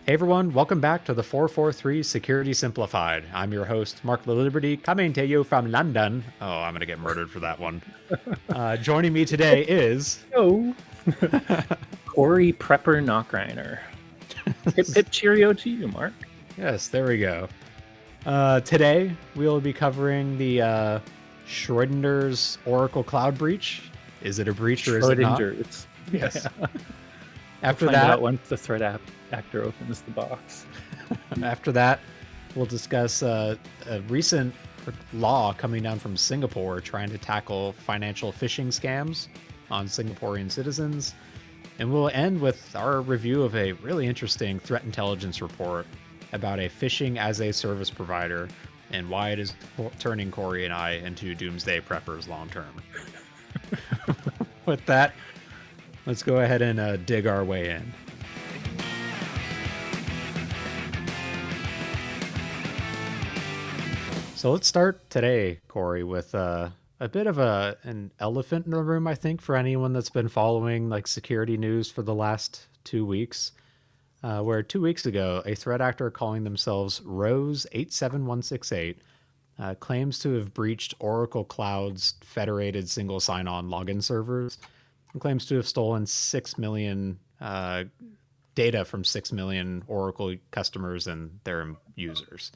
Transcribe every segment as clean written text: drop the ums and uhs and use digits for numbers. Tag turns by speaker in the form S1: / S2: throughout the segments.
S1: Hey everyone, welcome back to the 443 Security Simplified. I'm your host, Mark the Liberty, coming to you from London. Oh, I'm going to get murdered for that one. Joining me today is...
S2: Oh, Corey Prepper Knockreiner. Hip hip cheerio to you, Mark.
S1: Yes, there we go. Today, we'll be covering the Schrodinger's Oracle Cloud breach. Is it a breach or is it not?
S2: Schrodinger's.
S1: Yes.
S2: Yeah.
S1: After
S2: We'll find
S1: that,
S2: out once the threat actor opens the box.
S1: After that, we'll discuss a recent law coming down from Singapore trying to tackle financial phishing scams on Singaporean citizens. And we'll end with our review of a really interesting threat intelligence report about a phishing-as-a-service provider and why it is turning Corey and I into doomsday preppers long term. With that, let's go ahead and dig our way in. So let's start today, Corey, with a bit of an elephant in the room, I think, for anyone that's been following like security news for the last 2 weeks, where 2 weeks ago, a threat actor calling themselves Rose87168 claims to have breached Oracle Cloud's federated single sign-on login servers and claims to have stolen 6 million data from 6 million Oracle customers and their users.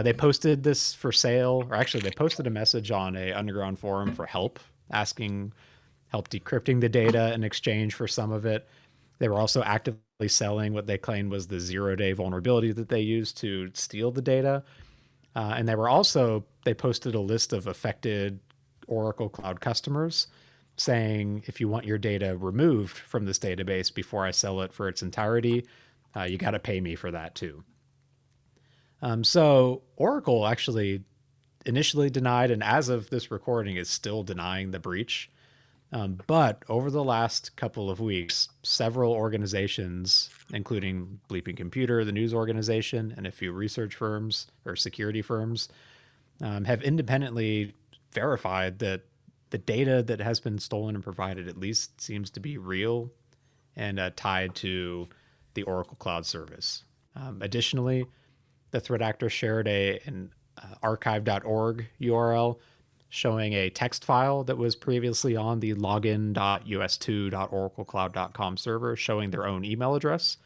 S1: They posted this for sale, or actually they posted a message on a underground forum for help, asking help decrypting the data in exchange for some of it. They were also actively selling what they claimed was the 0-day vulnerability that they used to steal the data. And they posted a list of affected Oracle Cloud customers saying, if you want your data removed from this database before I sell it for its entirety, you got to pay me for that too. So Oracle actually initially denied, and as of this recording is still denying the breach. But over the last couple of weeks, several organizations, including Bleeping Computer, the news organization, and a few research firms or security firms, have independently verified that the data that has been stolen and provided at least seems to be real and tied to the Oracle Cloud service. Additionally, the threat actor shared an archive.org URL showing a text file that was previously on the login.us2.oraclecloud.com server showing their own email address.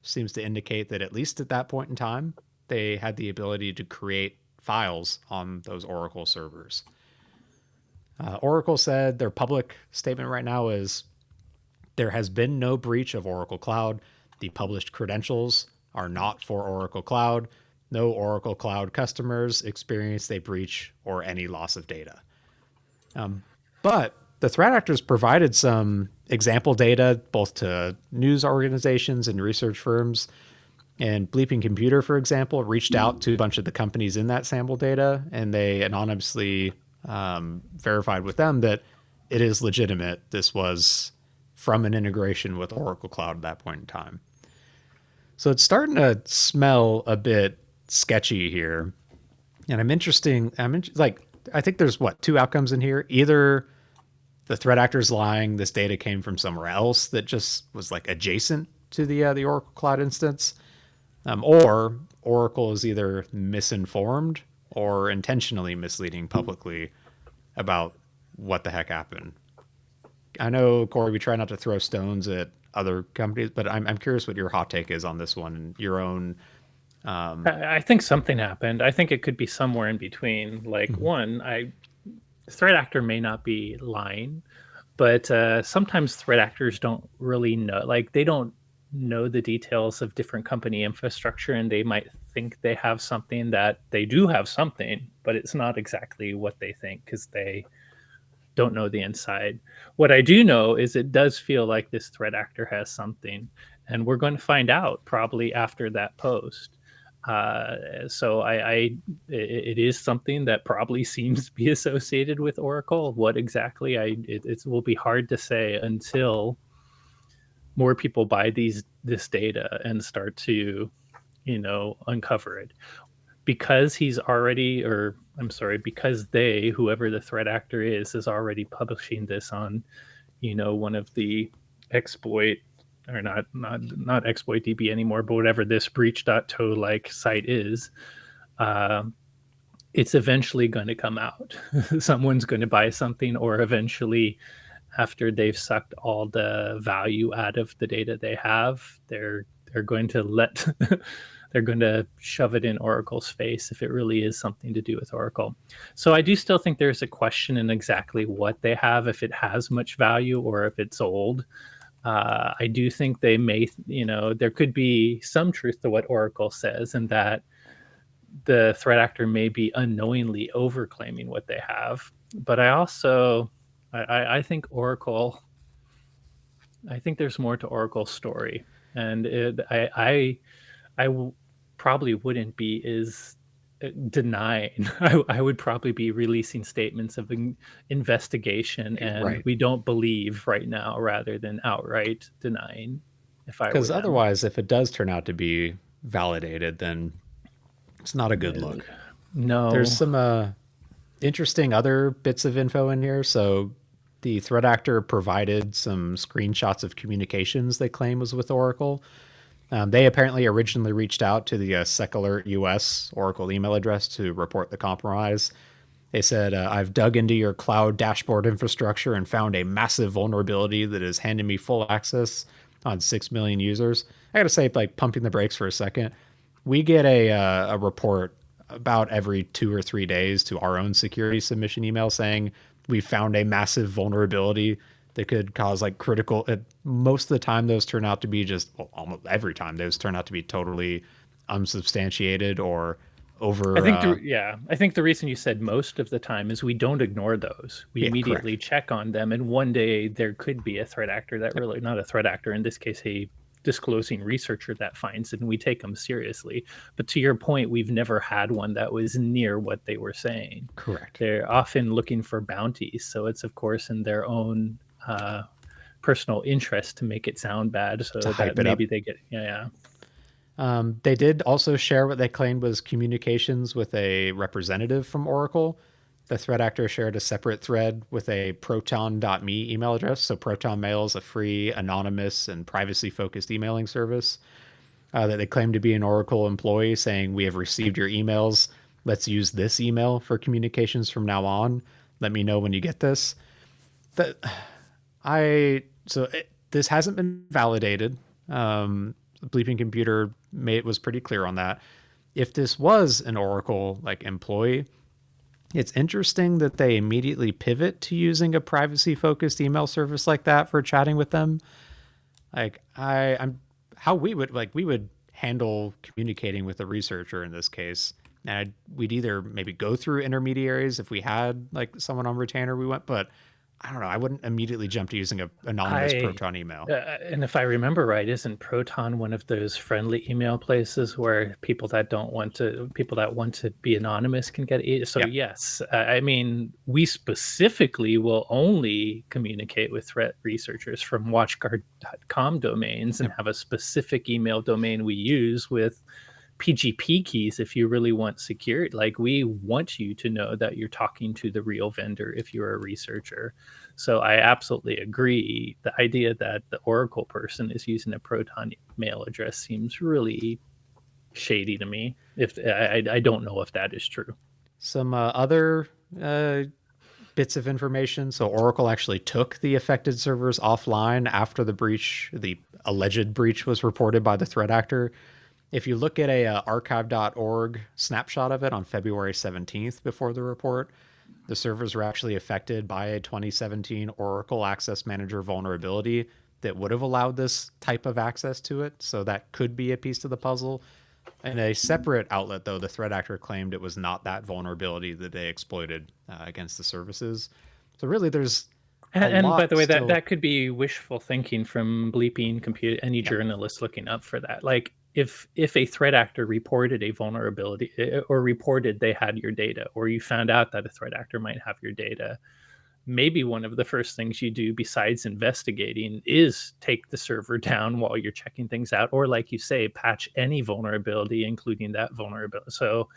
S1: Seems to indicate that at least at that point in time, they had the ability to create files on those Oracle servers. Oracle said their public statement right now is there has been no breach of Oracle Cloud. The published credentials are not for Oracle Cloud. No Oracle Cloud customers experienced a breach or any loss of data. But the threat actors provided some example data both to news organizations and research firms. And Bleeping Computer, for example, reached out to a bunch of the companies in that sample data, and they anonymously verified with them that it is legitimate. This was from an integration with Oracle Cloud at that point in time. So it's starting to smell a bit sketchy here. And I think there's two outcomes in here. Either the threat actor's lying, this data came from somewhere else that just was like adjacent to the Oracle Cloud instance, or Oracle is either misinformed or intentionally misleading publicly about what the heck happened. I know, Corey, we try not to throw stones at other companies, but I'm curious what your hot take is on this one and your own.
S2: I think something happened. I think it could be somewhere in between. Like threat actor may not be lying, but sometimes threat actors don't really know. Like they don't know the details of different company infrastructure, and they might think they have something that they do have something, but it's not exactly what they think because they don't know the inside. What I do know is it does feel like this threat actor has something, and we're going to find out probably after that post. So it is something that probably seems to be associated with Oracle. What exactly? It will be hard to say until more people buy this data and start to, uncover it. Because because they, whoever the threat actor is already publishing this on, one of the exploit or not exploit DB anymore, but whatever this breach.to like site is, uh, it's eventually going to come out. Someone's going to buy something, or eventually, after they've sucked all the value out of the data they have, they're going to let they're going to shove it in Oracle's face if it really is something to do with Oracle. So I do still think there's a question in exactly what they have, if it has much value or if it's old. I do think they may, there could be some truth to what Oracle says, and that the threat actor may be unknowingly overclaiming what they have. But I think Oracle, I think there's more to Oracle's story, and probably wouldn't be as denying. I would probably be releasing statements of investigation and
S1: Right.
S2: we don't believe right now, rather than outright denying, if I were
S1: Because
S2: them.
S1: otherwise, if it does turn out to be validated, then it's not a good look. There's
S2: No.
S1: some interesting other bits of info in here. So the threat actor provided some screenshots of communications they claim was with Oracle. They apparently originally reached out to the SecAlert US Oracle email address to report the compromise. They said, I've dug into your cloud dashboard infrastructure and found a massive vulnerability that is handing me full access on 6 million users. I got to say, like, pumping the brakes for a second, we get a report about every 2 or 3 days to our own security submission email saying we found a massive vulnerability that could cause like critical. Most of the time, those turn out to be just, well, almost every time, those turn out to be totally unsubstantiated or
S2: I
S1: over.
S2: think I think the reason you said most of the time is we don't ignore those. We
S1: Yeah, correct.
S2: immediately check on them, and one day there could be a threat actor that really, not a threat actor in this case, a disclosing researcher that finds it, and we take them seriously. But to your point, we've never had one that was near what they were saying.
S1: Correct.
S2: They're often looking for bounties, so it's of course in their own personal interest to make it sound bad,
S1: To
S2: so that
S1: hype it up.
S2: maybe they get yeah.
S1: They did also share what they claimed was communications with a representative from Oracle. The threat actor shared a separate thread with a proton.me email address. So Proton Mail is a free, anonymous, and privacy-focused emailing service that they claim to be an Oracle employee saying, we have received your emails. Let's use this email for communications from now on. Let me know when you get this. That this hasn't been validated. The Bleeping Computer was pretty clear on that. If this was an Oracle like employee, it's interesting that they immediately pivot to using a privacy focused email service like that for chatting with them. Like I'm how we would handle communicating with a researcher in this case. And we'd either maybe go through intermediaries if we had like someone on retainer we went, but I don't know. I wouldn't immediately jump to using an anonymous
S2: I
S1: Proton email.
S2: And if I remember right, isn't Proton one of those friendly email places where people that want to be anonymous can get it? So
S1: Yeah.
S2: yes, I mean, we specifically will only communicate with threat researchers from watchguard.com domains, and
S1: Yep.
S2: have a specific email domain we use with PGP keys if you really want security. Like, we want you to know that you're talking to the real vendor if you're a researcher. So I absolutely agree. The idea that the Oracle person is using a Proton mail address seems really shady to me. If I don't know if that is true.
S1: Some other bits of information. So Oracle actually took the affected servers offline after the alleged breach was reported by the threat actor. If you look at a archive.org snapshot of it on February 17th before the report, the servers were actually affected by a 2017 Oracle Access Manager vulnerability that would have allowed this type of access to it. So that could be a piece of the puzzle. In a separate outlet, though, the threat actor claimed it was not that vulnerability that they exploited against the services. So really, there's a
S2: And by
S1: lot
S2: the way, that
S1: still.
S2: that could be wishful thinking from Bleeping Computer, any
S1: Yep.
S2: journalist looking up for that. Like, if a threat actor reported a vulnerability, or reported they had your data, or you found out that a threat actor might have your data, maybe one of the first things you do besides investigating is take the server down while you're checking things out, or like you say, patch any vulnerability, including that vulnerability. So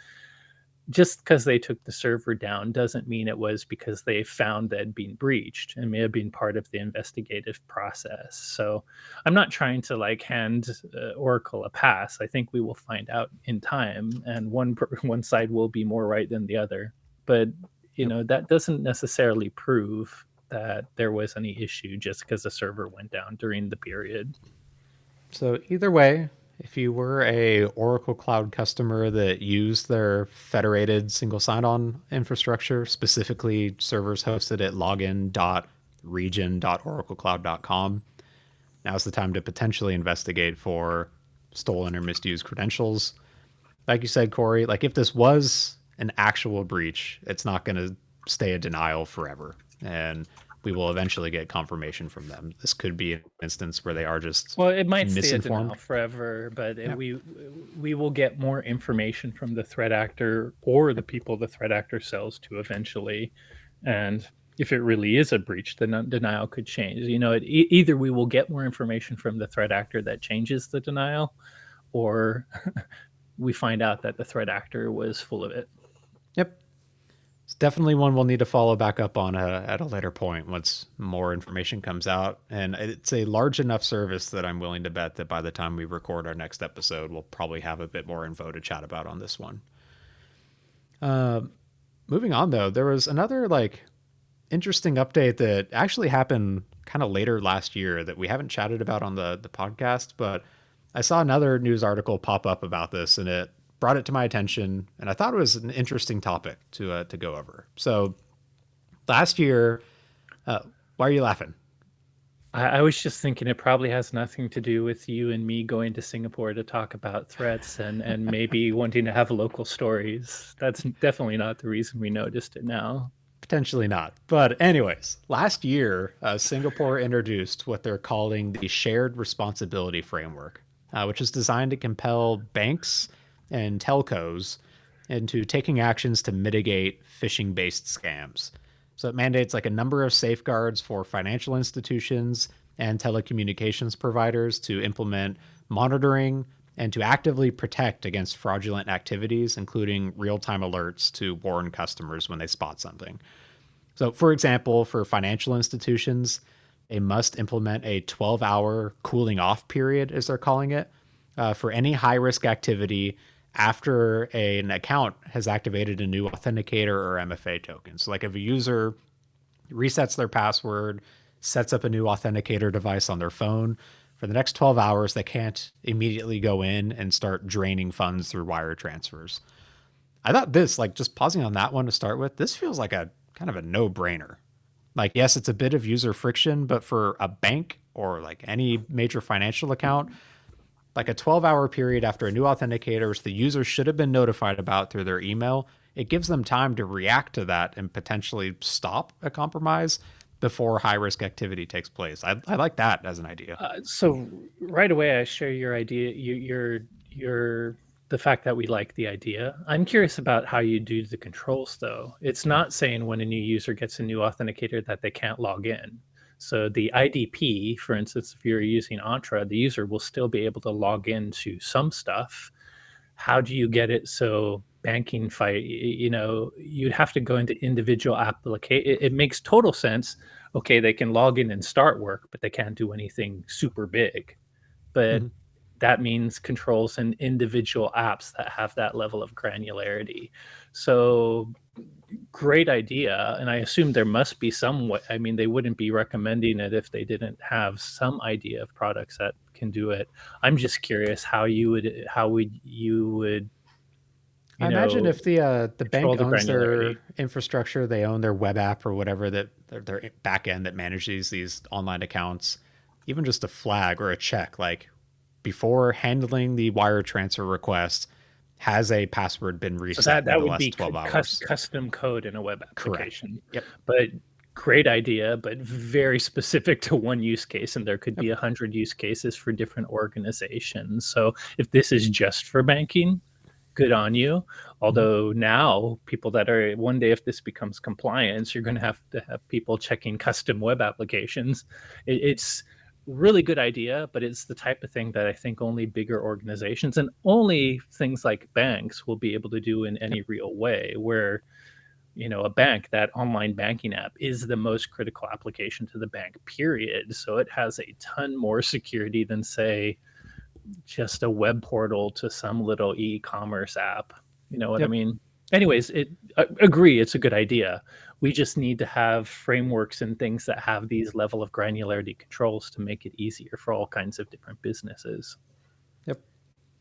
S2: just because they took the server down doesn't mean it was because they found that had been breached. It may have been part of the investigative process. So I'm not trying to like hand Oracle a pass. I think we will find out in time, and one side will be more right than the other. But
S1: Yep.
S2: that doesn't necessarily prove that there was any issue just because the server went down during the period.
S1: So either way, if you were a Oracle Cloud customer that used their federated single sign-on infrastructure, specifically servers hosted at login.region.oraclecloud.com, now's the time to potentially investigate for stolen or misused credentials. Like you said, Corey, like if this was an actual breach, it's not going to stay a denial forever. And we will eventually get confirmation from them. This could be an instance where they are just
S2: Well, it might stay a denial
S1: misinformed.
S2: forever, but
S1: Yeah.
S2: we will get more information from the threat actor or the people the threat actor sells to eventually. And if it really is a breach, the denial could change. Either we will get more information from the threat actor that changes the denial, or we find out that the threat actor was full of it.
S1: Yep. It's definitely one we'll need to follow back up on at a later point once more information comes out. And it's a large enough service that I'm willing to bet that by the time we record our next episode, we'll probably have a bit more info to chat about on this one. Moving on, though, there was another like interesting update that actually happened kind of later last year that we haven't chatted about on the podcast, but I saw another news article pop up about this and it brought it to my attention, and I thought it was an interesting topic to go over. So last year, why are you laughing?
S2: I was just thinking it probably has nothing to do with you and me going to Singapore to talk about threats and maybe wanting to have local stories. That's definitely not the reason we noticed it now.
S1: Potentially not. But, anyways, last year, Singapore introduced what they're calling the Shared Responsibility Framework, which is designed to compel banks and telcos into taking actions to mitigate phishing based scams. So it mandates like a number of safeguards for financial institutions and telecommunications providers to implement monitoring and to actively protect against fraudulent activities, including real time alerts to warn customers when they spot something. So, for example, for financial institutions, they must implement a 12-hour cooling off period, as they're calling it, for any high risk activity after an account has activated a new authenticator or MFA token. So, like if a user resets their password, sets up a new authenticator device on their phone, for the next 12 hours, they can't immediately go in and start draining funds through wire transfers. I thought this, like just pausing on that one to start with, this feels like a kind of a no brainer. Like, yes, it's a bit of user friction, but for a bank or like any major financial account, like a 12-hour period after a new authenticator, which the user should have been notified about through their email, it gives them time to react to that and potentially stop a compromise before high risk activity takes place. I like that as an idea.
S2: So right away, I share your idea. Your the fact that we like the idea. I'm curious about how you do the controls, though. It's not saying when a new user gets a new authenticator that they can't log in. So the IDP, for instance, if you're using Entra, the user will still be able to log into some stuff. How do you get it so banking fight, you'd have to go into individual application. It makes total sense. Okay, they can log in and start work, but they can't do anything super big. But
S1: Mhm.
S2: that means controls in individual apps that have that level of granularity. So great idea. And I assume there must be some way. I mean, they wouldn't be recommending it if they didn't have some idea of products that can do it. I'm just curious how you would
S1: I imagine if the
S2: control
S1: bank
S2: the
S1: owns
S2: granularity.
S1: their infrastructure, they own their web app or whatever that their back end that manages these online accounts, even just a flag or a check, like before handling the wire transfer request, has a password been
S2: So
S1: reset in
S2: that
S1: the
S2: would
S1: last
S2: be
S1: 12 hours?
S2: custom code in a web
S1: Correct.
S2: application.
S1: Yep.
S2: But great idea, but very specific to one use case, and there could
S1: Yep.
S2: be 100 use cases for different organizations. So if this is just for banking, good on you.
S1: Mhm.
S2: Although now people that are one day, if this becomes compliance, you're going to have people checking custom web applications. It's really good idea, but it's the type of thing that I think only bigger organizations and only things like banks will be able to do in
S1: Yep.
S2: any real way. Where, a bank, that online banking app is the most critical application to the bank, period. So it has a ton more security than, say, just a web portal to some little e-commerce app. You know what I
S1: Yep.
S2: mean? Anyways, agree, it's a good idea. We just need to have frameworks and things that have these level of granularity controls to make it easier for all kinds of different businesses.
S1: Yep.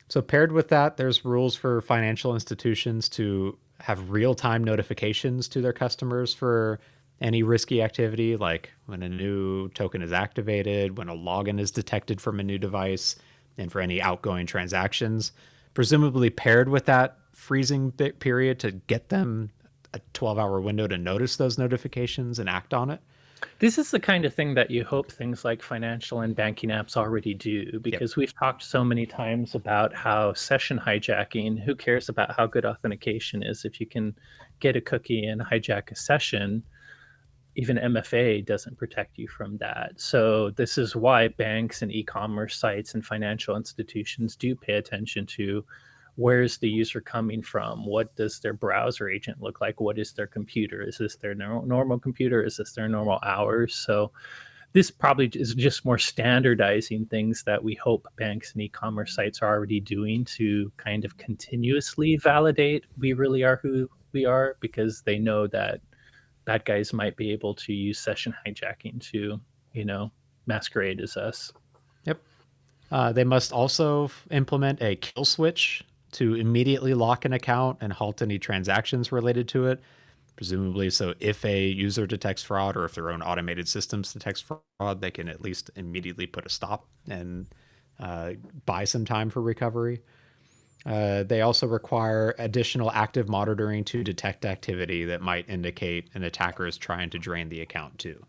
S1: So paired with that, there's rules for financial institutions to have real-time notifications to their customers for any risky activity, like when a new token is activated, when a login is detected from a new device, and for any outgoing transactions. Presumably paired with that freezing period to get them a 12-hour window to notice those notifications and act on it.
S2: This is the kind of thing that you hope things like financial and banking apps already do,
S1: Yep.
S2: because we've talked so many times about how session hijacking, who cares about how good authentication is if you can get a cookie and hijack a session? Even MFA doesn't protect you from that. So this is why banks and e-commerce sites and financial institutions do pay attention to where's the user coming from? What does their browser agent look like? What is their computer? Is this their normal computer? Is this their normal hours? So this probably is just more standardizing things that we hope banks and e-commerce sites are already doing to kind of continuously validate we really are who we are, because they know that bad guys might be able to use session hijacking to, you know, masquerade as us.
S1: Yep. They must also implement a kill switch to immediately lock an account and halt any transactions related to it. Presumably, so if a user detects fraud or if their own automated systems detects fraud, they can at least immediately put a stop and buy some time for recovery. They also require additional active monitoring to detect activity that might indicate an attacker is trying to drain the account too.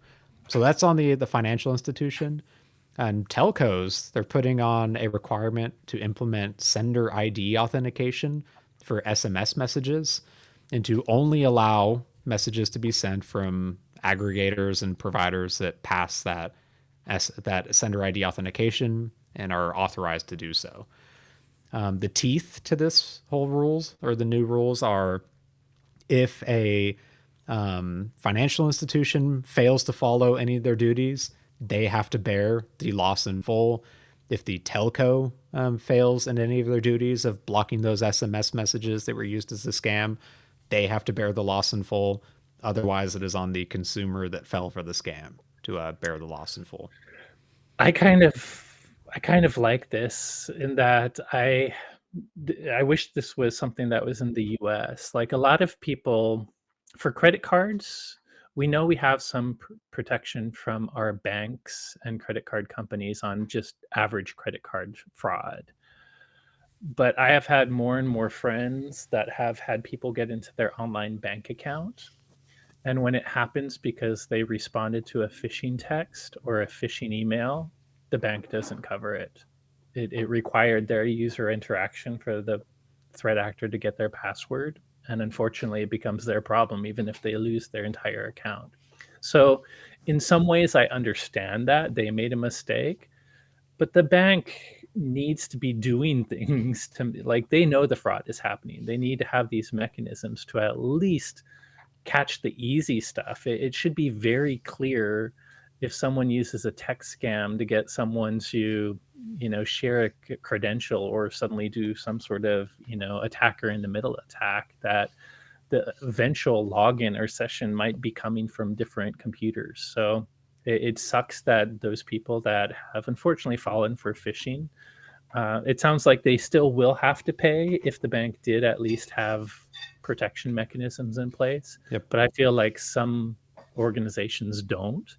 S1: So that's on the financial institution. And telcos, they're putting on a requirement to implement sender ID authentication for SMS messages and to only allow messages to be sent from aggregators and providers that pass that sender ID authentication and are authorized to do so. The teeth to this whole rules or the new rules are if a financial institution fails to follow any of their duties, they have to bear the loss in full. If the telco fails in any of their duties of blocking those SMS messages that were used as a scam, they have to bear the loss in full. Otherwise, it is on the consumer that fell for the scam to bear the loss in full.
S2: I kind of I kind of like this in that I wish this was something that was in the US. Like a lot of people for credit cards, we know we have some protection from our banks and credit card companies on just average credit card fraud. But I have had more and more friends that have had people get into their online bank account. And when it happens because they responded to a phishing text or a phishing email, the bank doesn't cover it. It required their user interaction for the threat actor to get their password. And unfortunately, it becomes their problem, even if they lose their entire account. So, in some ways, I understand that they made a mistake, but the bank needs to be doing things to, like, they know the fraud is happening. They need to have these mechanisms to at least catch the easy stuff. It should be very clear if someone uses a text scam to get someone to, share a credential or suddenly do some sort of, attacker in the middle attack, that the eventual login or session might be coming from different computers. So it sucks that those people that have unfortunately fallen for phishing, it sounds like they still will have to pay if the bank did at least have protection mechanisms in place.
S1: Yep.
S2: But I feel like some organizations don't,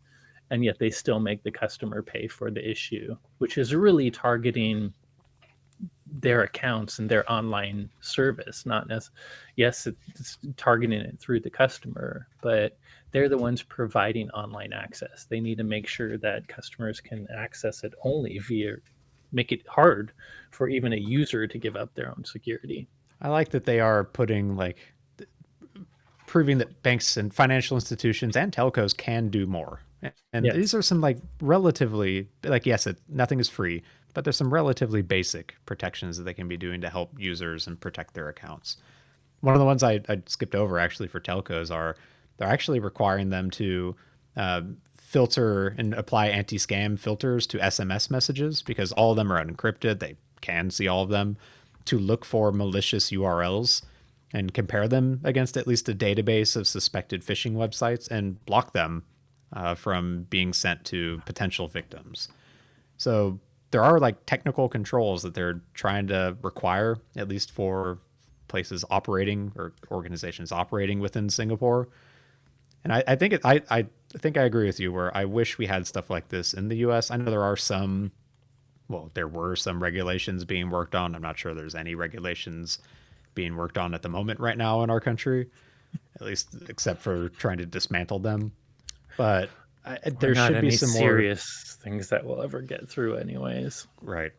S2: and yet they still make the customer pay for the issue, which is really targeting their accounts and their online service. Not as, yes, it's targeting it through the customer, but they're the ones providing online access. They need to make sure that customers can access it only via, make it hard for even a user to give up their own security.
S1: I like that they are putting proving that banks and financial institutions and telcos can do more. And these
S2: Yes.
S1: are some like relatively like yes, nothing is free, but there's some relatively basic protections that they can be doing to help users and protect their accounts. One of the ones I skipped over actually for telcos are they're actually requiring them to uh, filter and apply anti-scam filters to SMS messages because all of them are unencrypted. They can see all of them to look for malicious URLs and compare them against at least a database of suspected phishing websites and block them from being sent to potential victims. So there are like technical controls that they're trying to require, at least for places operating or organizations operating within Singapore. And I think I think I agree with you where I wish we had stuff like this in the US. I know there are some, well, there were some regulations being worked on. I'm not sure there's any regulations being worked on at the moment right now in our country, at least except for trying to dismantle them. But
S2: Or
S1: there
S2: not
S1: should be
S2: any
S1: some more,
S2: serious things that we'll ever get through, anyways.
S1: right.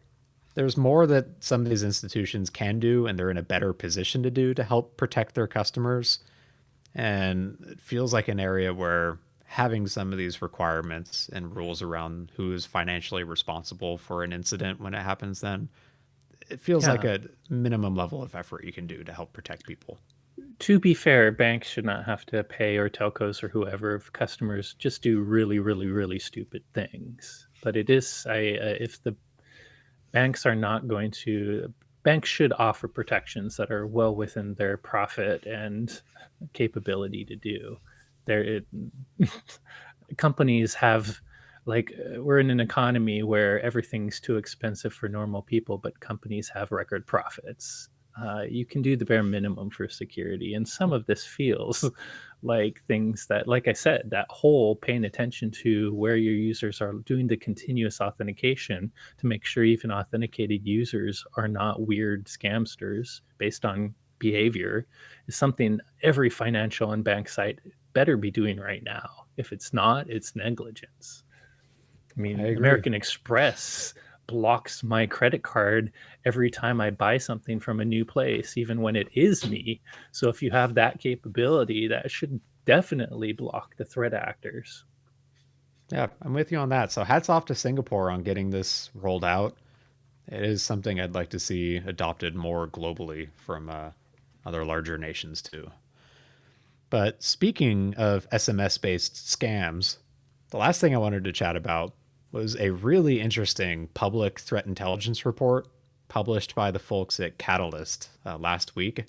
S1: There's more that some of these institutions can do and they're in a better position to do to help protect their customers. And it feels like an area where having some of these requirements and rules around who is financially responsible for an incident when it happens, then it feels like
S2: Yeah.
S1: a minimum level of effort you can do to help protect people.
S2: To be fair, banks should not have to pay, or telcos or whoever, if customers just do really, really, really stupid things. But it is, if the banks are not going to, banks should offer protections that are well within their profit and capability to do. There, companies have, like, we're in an economy where everything's too expensive for normal people, but companies have record profits. You can do the bare minimum for security, and some of this feels like things that, like I said, that whole paying attention to where your users are doing the continuous authentication to make sure even authenticated users are not weird scamsters based on behavior is something every financial and bank site better be doing right now. If it's not, it's negligence. I
S1: I
S2: mean,
S1: agree.
S2: American Express blocks my credit card every time I buy something from a new place, even when it is me. So if you have that capability, that should definitely block the threat actors.
S1: Yeah, I'm with you on that. So hats off to Singapore on getting this rolled out. It is something I'd like to see adopted more globally from other larger nations too. But speaking of SMS based scams, the last thing I wanted to chat about was a really interesting public threat intelligence report published by the folks at Catalyst last week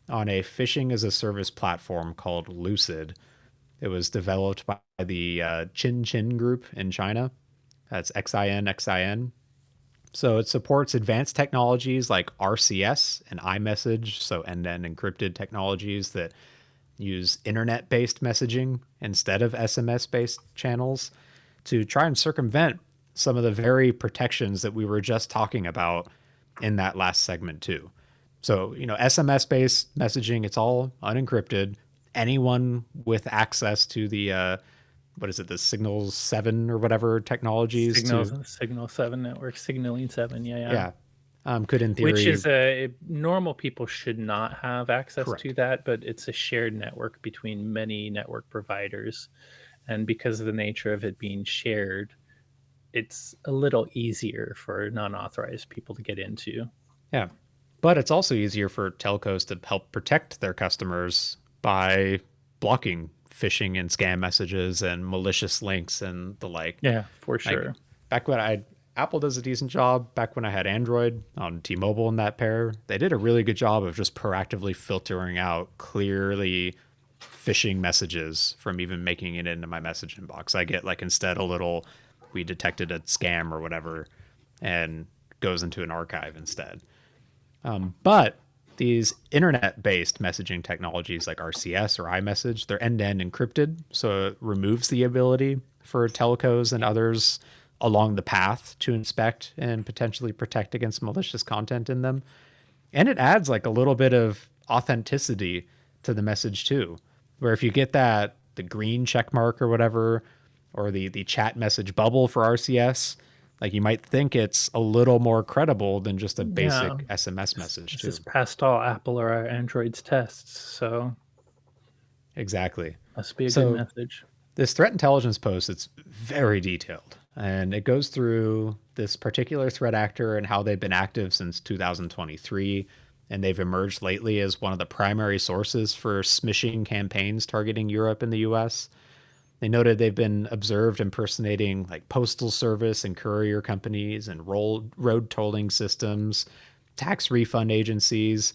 S1: on a phishing as a service platform called Lucid. It was developed by the Chin group in China. That's XIN. So it supports advanced technologies like RCS and iMessage, so end-to-end encrypted technologies that use internet-based messaging instead of SMS-based channels to try and circumvent some of the very protections that we were just talking about in that last segment too. So, SMS-based messaging, it's all unencrypted. Anyone with access to the what is it, the Signals 7 or whatever technologies to
S2: Signal 7 network, Signaling 7, yeah, yeah.
S1: yeah, could in
S2: Which
S1: theory
S2: is normal people should not have access to
S1: correct.
S2: that, but it's a shared network between many network providers. And because of the nature of it being shared, it's a little easier for non-authorized people to get into.
S1: Yeah. But it's also easier for telcos to help protect their customers by blocking phishing and scam messages and malicious links and the like.
S2: Yeah, for
S1: Like
S2: sure.
S1: back when I Apple does a decent job. Back when I had Android on T-Mobile and that pair, they did a really good job of just proactively filtering out clearly phishing messages from even making it into my message inbox. I get like instead a little we detected a scam or whatever and goes into an archive instead. But these internet-based messaging technologies like RCS or iMessage, they're end-to-end encrypted, so it removes the ability for telcos and others along the path to inspect and potentially protect against malicious content in them. And it adds like a little bit of authenticity to the message too, where if you get that the green check mark or whatever, or the chat message bubble for RCS, like you might think it's a little more credible than just a
S2: Yeah,
S1: basic SMS message
S2: this is
S1: too.
S2: past all Apple or Android's tests, so
S1: Exactly.
S2: must be a good
S1: So
S2: message.
S1: This threat intelligence post, it's very detailed, and it goes through this particular threat actor and how they've been active since 2023, and they've emerged lately as one of the primary sources for smishing campaigns targeting Europe and the US. They noted they've been observed impersonating like postal service and courier companies and road tolling systems, tax refund agencies,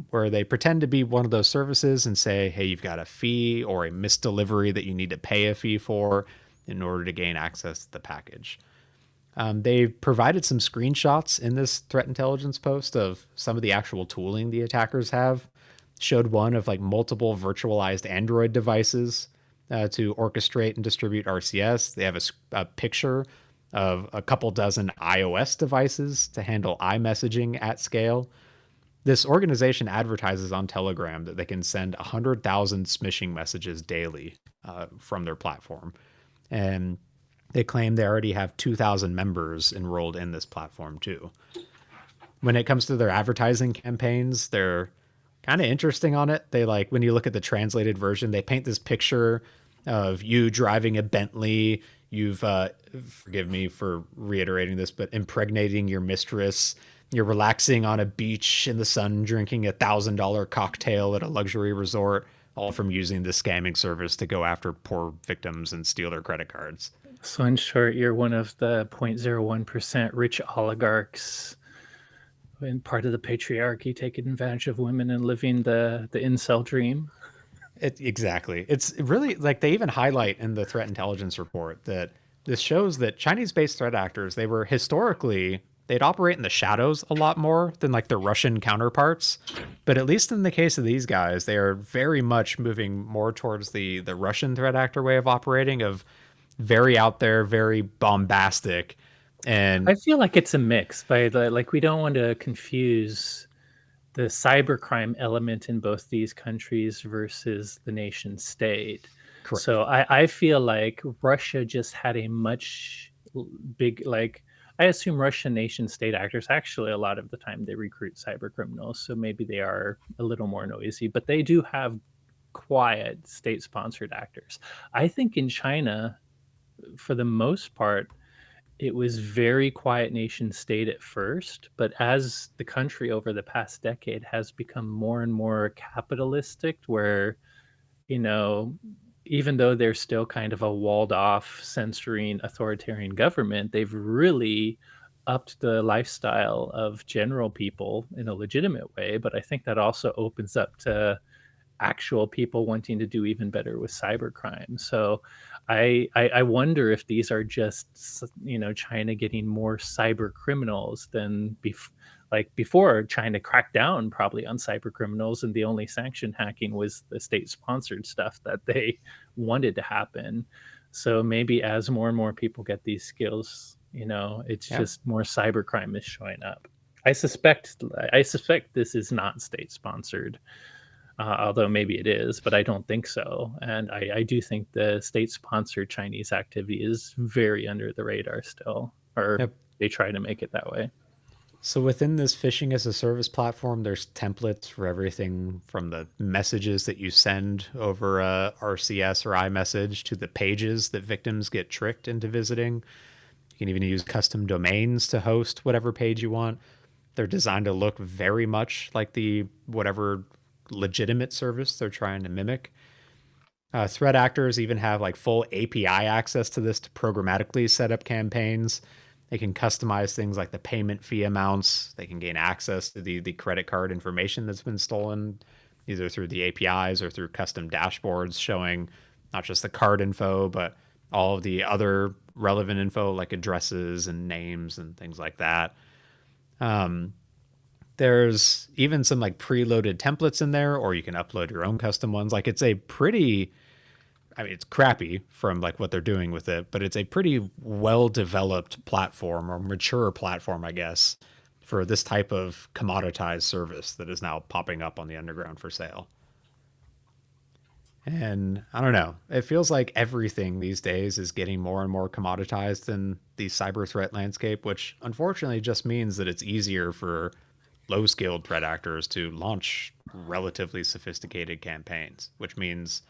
S1: where they pretend to be one of those services and say, hey, you've got a fee or a missed delivery that you need to pay a fee for in order to gain access to the package. They provided some screenshots in this threat intelligence post of some of the actual tooling the attackers have. Showed one of like multiple virtualized Android devices to orchestrate and distribute RCS. They have a picture of a couple dozen iOS devices to handle iMessaging at scale. This organization advertises on Telegram that they can send 100,000 smishing messages daily from their platform. And they claim they already have 2,000 members enrolled in this platform too. When it comes to their advertising campaigns, they're kind of interesting on it. They like, when you look at the translated version, they paint this picture of you driving a Bentley. You've, forgive me for reiterating this, but impregnating your mistress. You're relaxing on a beach in the sun, drinking $1,000 cocktail at a luxury resort, all from using the scamming service to go after poor victims and steal their credit cards.
S2: So in short, you're one of the 0.01% rich oligarchs and part of the patriarchy taking advantage of women and living the incel dream.
S1: Exactly. It's really like they even highlight in the threat intelligence report that this shows that Chinese-based threat actors, they were historically, they'd operate in the shadows a lot more than like their Russian counterparts. But at least in the case of these guys, they are very much moving more towards the Russian threat actor way of operating, of very out there, very bombastic. And
S2: I feel like it's a mix. Like we don't want to confuse the cybercrime element in both these countries versus the nation state.
S1: correct.
S2: So I feel like Russia just had a much big, like, I assume Russian nation state actors actually a lot of the time they recruit cyber criminals, so maybe they are a little more noisy, but they do have quiet state sponsored actors. I think in China, for the most part, it was very quiet nation state at first, but as the country over the past decade has become more and more capitalistic, where, you know, even though they're still kind of a walled off, censoring authoritarian government, they've really upped the lifestyle of general people in a legitimate way. But I think that also opens up to actual people wanting to do even better with cybercrime. So I wonder if these are just, China getting more cyber criminals than like before. China cracked down probably on cyber criminals, and the only sanction hacking was the state sponsored stuff that they wanted to happen. So maybe as more and more people get these skills, it's
S1: Yeah.
S2: just more cybercrime is showing up. I suspect this is not state sponsored, although maybe it is, but I don't think so. And I do think the state-sponsored Chinese activity is very under the radar still, or
S1: Yep.
S2: they try to make it that way.
S1: So within this phishing as a service platform, there's templates for everything from the messages that you send over RCS or iMessage to the pages that victims get tricked into visiting. You can even use custom domains to host whatever page you want. They're designed to look very much like the whatever legitimate service they're trying to mimic. Threat actors even have like full API access to this to programmatically set up campaigns. They can customize things like the payment fee amounts. They can gain access to the credit card information that's been stolen, either through the APIs or through custom dashboards showing not just the card info, but all of the other relevant info like addresses and names and things like that. There's even some like preloaded templates in there, or you can upload your own custom ones. Like it's a pretty, I mean, it's crappy from like what they're doing with it, but it's a pretty well developed platform or mature platform, I guess, for this type of commoditized service that is now popping up on the underground for sale. And I don't know, it feels like everything these days is getting more and more commoditized in the cyber threat landscape, which unfortunately just means that it's easier for low skilled threat actors to launch relatively sophisticated campaigns, which means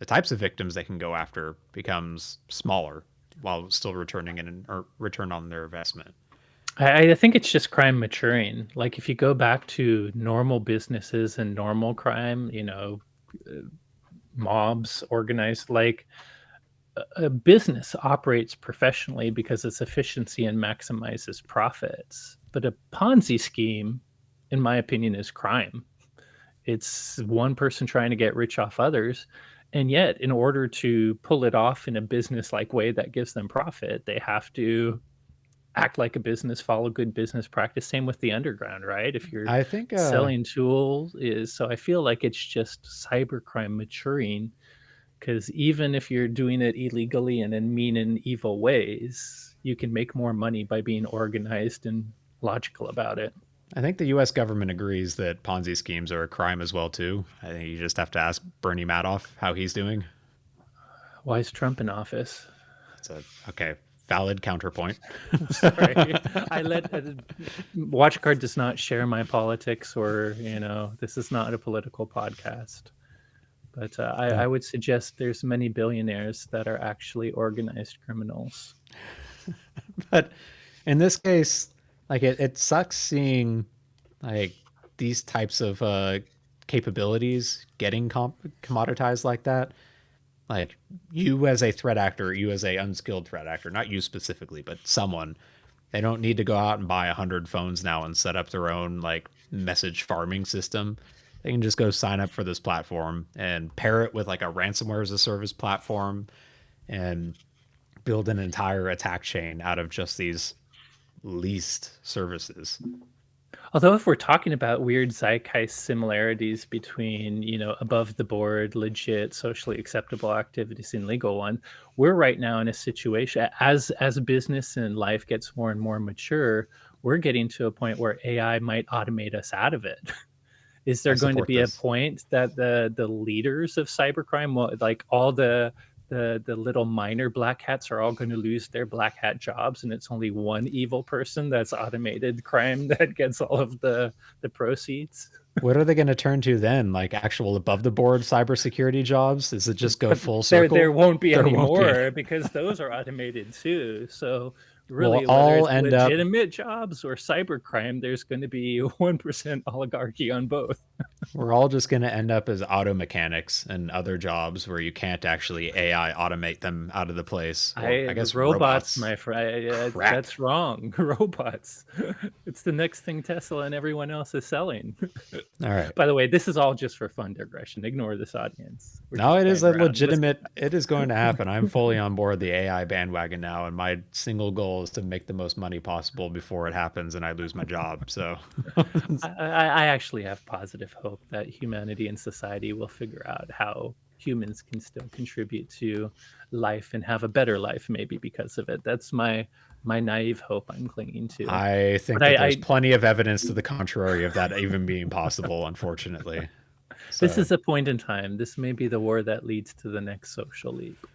S1: the types of victims they can go after becomes smaller while still returning in or return on their investment.
S2: I think it's just crime maturing. Like if you go back to normal businesses and normal crime, mobs organized, like a business operates professionally because its efficiency and maximizes profits. But a Ponzi scheme, in my opinion, is crime. It's one person trying to get rich off others. And yet, in order to pull it off in a business like way that gives them profit, they have to act like a business, follow good business practice. Same with the underground, right? If you're
S1: I think
S2: selling tools, is so I feel like it's just cybercrime maturing, because even if you're doing it illegally and in mean and evil ways, you can make more money by being organized and logical about it.
S1: I think the U.S. government agrees that Ponzi schemes are a crime as well too. I think you just have to ask Bernie Madoff how he's doing.
S2: Why is Trump in office?
S1: It's a okay, valid counterpoint.
S2: Sorry, I let WatchGuard does not share my politics, or this is not a political podcast. But I would suggest there's many billionaires that are actually organized criminals.
S1: But in this case, like it sucks seeing like these types of capabilities getting commoditized like that. Like you as a threat actor, you as a unskilled threat actor, not you specifically, but someone, they don't need to go out and buy 100 phones now and set up their own like message farming system. They can just go sign up for this platform and pair it with like a ransomware as a service platform and build an entire attack chain out of just these leased services.
S2: Although if we're talking about weird zeitgeist similarities between, above the board, legit, socially acceptable activities and legal one, we're right now in a situation as business and life gets more and more mature, we're getting to a point where AI might automate us out of it. Is there going to be a point that the leaders of cybercrime, like all the little minor black hats, are all going to lose their black hat jobs, and it's only one evil person that's automated crime that gets all of the proceeds?
S1: What are they going to turn to then? Like actual above the board cybersecurity jobs? Does it just go full circle?
S2: There won't be any more because those are automated too. So really, whether it's legitimate jobs or cybercrime, there's going to be 1% oligarchy on both.
S1: We're all just going to end up as auto mechanics and other jobs where you can't actually AI automate them out of the place. Well, I guess robots,
S2: my friend. That's wrong. Robots. It's the next thing Tesla and everyone else is selling.
S1: All right.
S2: By the way, this is all just for fun digression. Ignore this audience.
S1: No, it is a legitimate. It is going to happen. I'm fully on board the AI bandwagon now, and my single goal is to make the most money possible before it happens and I lose my job. So
S2: I actually have positive hope that humanity and society will figure out how humans can still contribute to life and have a better life, maybe because of it. That's my naive hope I'm clinging to.
S1: I think that there's plenty of evidence to the contrary of that even being possible, unfortunately.
S2: So, this is a point in time. This may be the war that leads to the next social leap.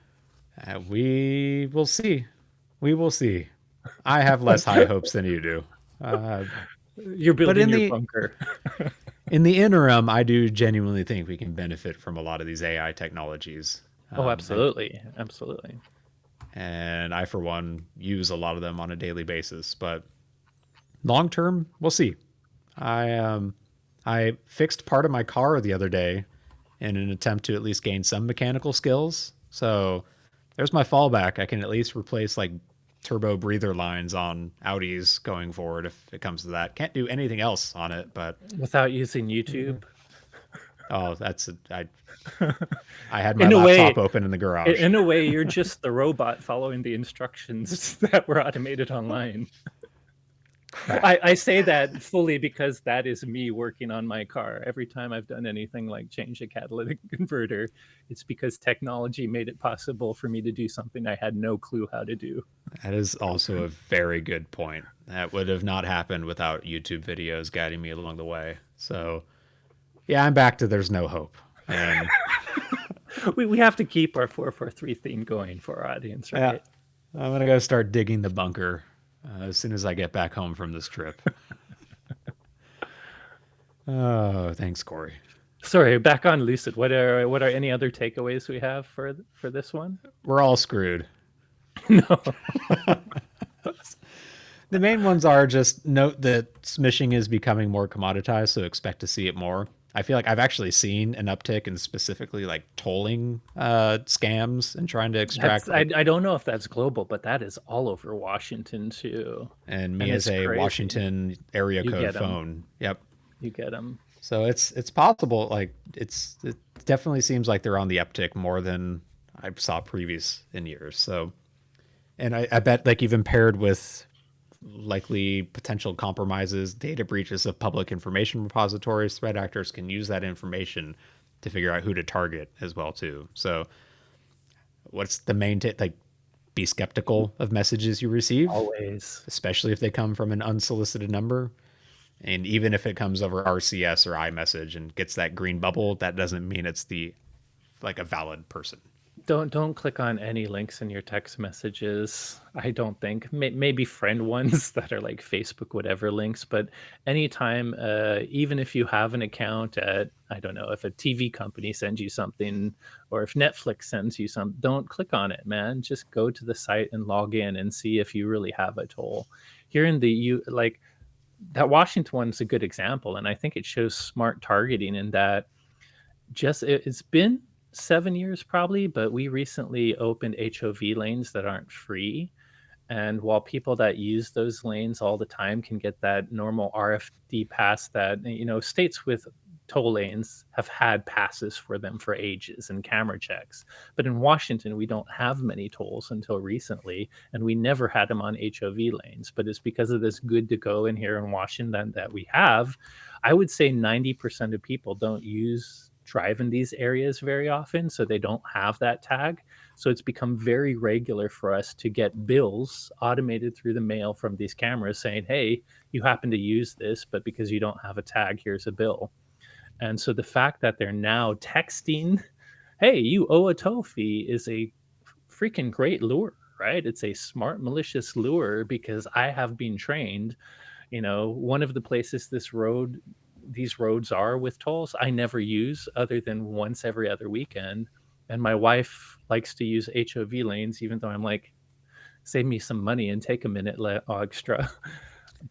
S1: We will see. We will see. I have less high hopes than you do.
S2: You're building your bunker.
S1: In the interim, I do genuinely think we can benefit from a lot of these AI technologies.
S2: Oh, absolutely. Absolutely.
S1: And I, for one, use a lot of them on a daily basis. But long term, we'll see. I fixed part of my car the other day in an attempt to at least gain some mechanical skills. So there's my fallback. I can at least replace like turbo breather lines on Audis going forward if it comes to that. Can't do anything else on it, but
S2: without using YouTube.
S1: Oh, I had my laptop open in the garage.
S2: In a way, you're just the robot following the instructions that were automated online. I say that fully because that is me working on my car. Every time I've done anything like change a catalytic converter, it's because technology made it possible for me to do something I had no clue how to do.
S1: That is also a very good point. That would have not happened without YouTube videos guiding me along the way. So, yeah, I'm back to there's no hope. And
S2: we have to keep our 443 theme going for our audience, right?
S1: Yeah. I'm going to go start digging the bunker as soon as I get back home from this trip. Oh, thanks, Corey.
S2: Sorry, back on Lucid. What are any other takeaways we have for this one?
S1: We're all screwed.
S2: No.
S1: The main ones are just note that smishing is becoming more commoditized, so expect to see it more. I feel like I've actually seen an uptick in specifically like tolling scams and trying to
S2: That's
S1: extract
S2: I
S1: like.
S2: I don't know if that's global, but that is all over Washington too,
S1: And me
S2: and
S1: as
S2: it's
S1: a
S2: crazy.
S1: Washington area
S2: You
S1: code
S2: get them.
S1: phone. Yep.
S2: You get them.
S1: So it's possible. Like it definitely seems like they're on the uptick more than I saw previous in years. So and I bet like even paired with likely potential compromises, data breaches of public information repositories, threat actors can use that information to figure out who to target as well too. So what's the main like be skeptical of messages you receive,
S2: Always.
S1: especially if they come from an unsolicited number. And even if it comes over RCS or iMessage and gets that green bubble, that doesn't mean it's the like a valid person.
S2: Don't click on any links in your text messages. I don't think. Maybe friend ones that are like Facebook whatever links, but anytime, even if you have an account at, I don't know, if a TV company sends you something or if Netflix sends you some, don't click on it, man. Just go to the site and log in and see if you really have a toll. Here in the you like that Washington one's a good example, and I think it shows smart targeting in that it's been 7 years probably, but we recently opened HOV lanes that aren't free. And while people that use those lanes all the time can get that normal RFD pass that, states with toll lanes have had passes for them for ages and camera checks. But in Washington, we don't have many tolls until recently, and we never had them on HOV lanes. But it's because of this good to go in here in Washington that we have. I would say 90% of people don't drive in these areas very often, so they don't have that tag. So it's become very regular for us to get bills automated through the mail from these cameras saying, hey, you happen to use this, but because you don't have a tag, here's a bill. And so the fact that they're now texting, hey, you owe a toll fee is a freaking great lure, right? It's a smart, malicious lure because I have been trained. One of the places these roads are with tolls, I never use other than once every other weekend. And my wife likes to use HOV lanes, even though I'm like, save me some money and take a minute extra.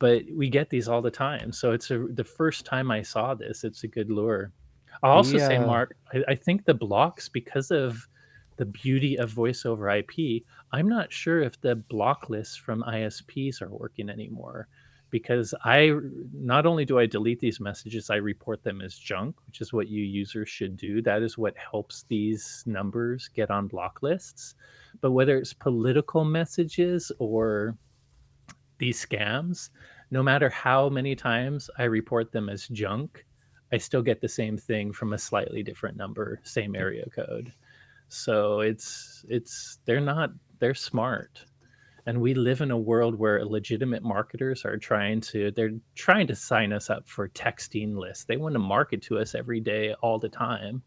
S2: But we get these all the time. So the first time I saw this, it's a good lure. I'll also
S1: We
S2: say, Mark, I think the blocks, because of the beauty of voice over IP, I'm not sure if the block lists from ISPs are working anymore. Because not only do I delete these messages, I report them as junk, which is what you users should do. That is what helps these numbers get on block lists. But whether it's political messages or these scams, no matter how many times I report them as junk, I still get the same thing from a slightly different number, same area code. So they're smart. And we live in a world where legitimate marketers they're trying to sign us up for texting lists. They want to market to us every day, all the time.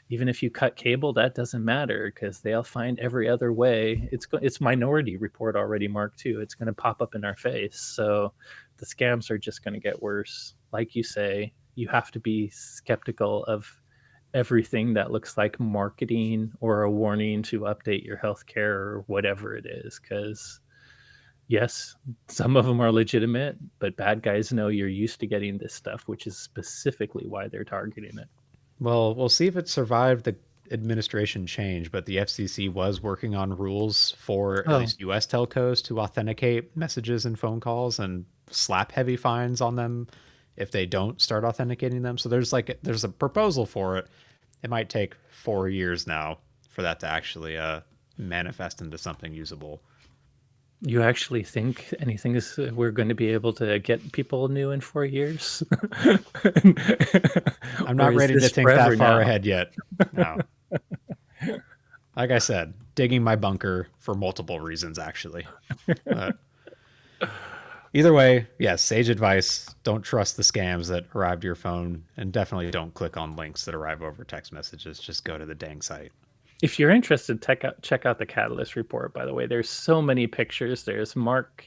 S2: Even if you cut cable, that doesn't matter because they'll find every other way. It's Minority Report already, Mark too. It's going to pop up in our face. So the scams are just going to get worse. Like you say, you have to be skeptical of everything that looks like marketing or a warning to update your healthcare or whatever it is. Because yes, some of them are legitimate, but bad guys know you're used to getting this stuff, which is specifically why they're targeting it.
S1: Well, we'll see if it survived the administration change, but the FCC was working on rules for at
S2: Oh,
S1: least US telcos to authenticate messages and phone calls and slap heavy fines on them if they don't start authenticating them. So there's a proposal for it. It might take 4 years now for that to actually manifest into something usable.
S2: you actually think we're going to be able to get people new in 4 years?
S1: I'm
S2: Or
S1: not
S2: is
S1: ready to
S2: this
S1: think
S2: forever
S1: that far
S2: now?
S1: ahead yet. No. Like I said, digging my bunker for multiple reasons actually. But either way, yes, sage advice. Don't trust the scams that arrive to your phone, and definitely don't click on links that arrive over text messages. Just go to the dang site.
S2: If you're interested, check out the Catalyst report, by the way. There's so many pictures. There's Mark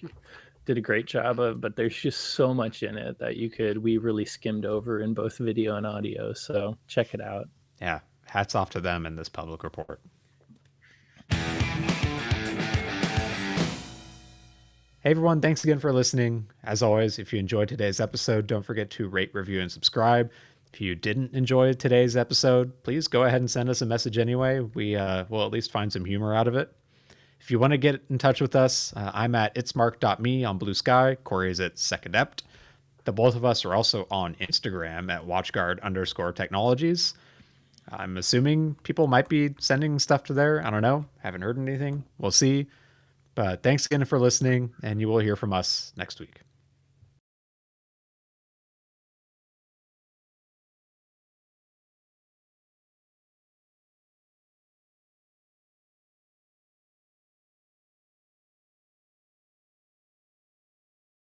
S2: did a great job of, but there's just so much in it that we really skimmed over in both video and audio. So check it out.
S1: Yeah, hats off to them in this public report. Hey everyone, thanks again for listening. As always, if you enjoyed today's episode, don't forget to rate, review, and subscribe. If you didn't enjoy today's episode, please go ahead and send us a message anyway. We will at least find some humor out of it. If you want to get in touch with us, I'm at itsmark.me on Blue Sky. Corey is at Secadept. The both of us are also on Instagram at watchguard_technologies. I'm assuming people might be sending stuff to there. I don't know. Haven't heard anything. We'll see. But thanks again for listening, and you will hear from us next week.